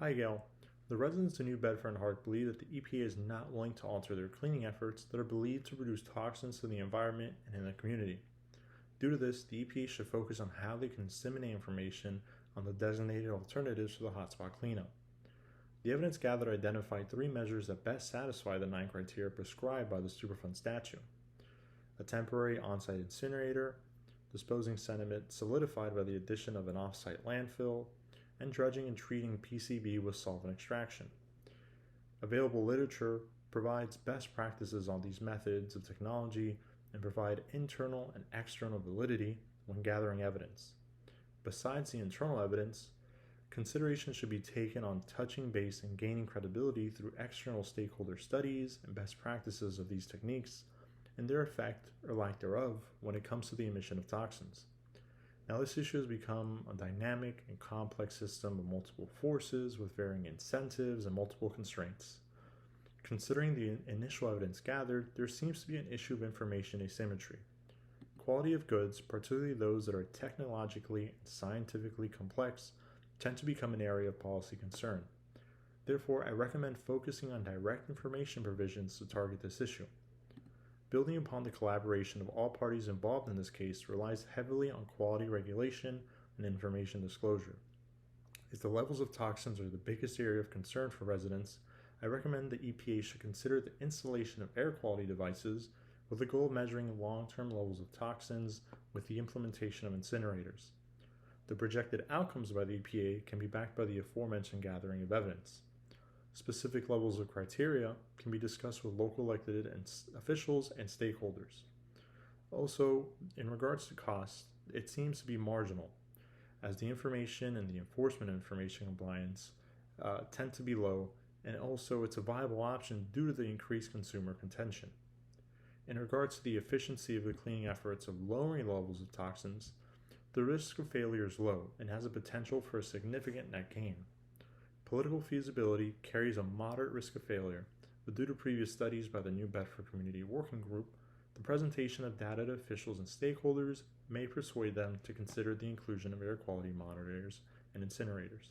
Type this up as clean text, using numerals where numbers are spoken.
Hi, Gayle. The residents of New Bedford and Hart believe that the EPA is not willing to alter their cleaning efforts that are believed to produce toxins to the environment and in the community. Due to this, the EPA should focus on how they can disseminate information on the designated alternatives for the hotspot cleanup. The evidence gathered identified three measures that best satisfy the 9 criteria prescribed by the Superfund statute: a temporary on-site incinerator, disposing sediment solidified by the addition of an off-site landfill, and dredging and treating PCB with solvent extraction. Available literature provides best practices on these methods of technology and provide internal and external validity when gathering evidence. Besides the internal evidence, consideration should be taken on touching base and gaining credibility through external stakeholder studies and best practices of these techniques and their effect or lack thereof when it comes to the emission of toxins. Now, this issue has become a dynamic and complex system of multiple forces with varying incentives and multiple constraints. Considering the initial evidence gathered, there seems to be an issue of information asymmetry. Quality of goods, particularly those that are technologically and scientifically complex, tend to become an area of policy concern. Therefore, I recommend focusing on direct information provisions to target this issue. Building upon the collaboration of all parties involved in this case relies heavily on quality regulation and information disclosure. If the levels of toxins are the biggest area of concern for residents, I recommend the EPA should consider the installation of air quality devices with the goal of measuring long-term levels of toxins with the implementation of incinerators. The projected outcomes by the EPA can be backed by the aforementioned gathering of evidence. Specific levels of criteria can be discussed with local elected officials and stakeholders. Also, in regards to cost, it seems to be marginal, as the information and the enforcement information compliance tend to be low, and also it's a viable option due to the increased consumer contention. In regards to the efficiency of the cleaning efforts of lowering levels of toxins, the risk of failure is low and has a potential for a significant net gain. Political feasibility carries a moderate risk of failure, but due to previous studies by the New Bedford Community Working Group, the presentation of data to officials and stakeholders may persuade them to consider the inclusion of air quality monitors and incinerators.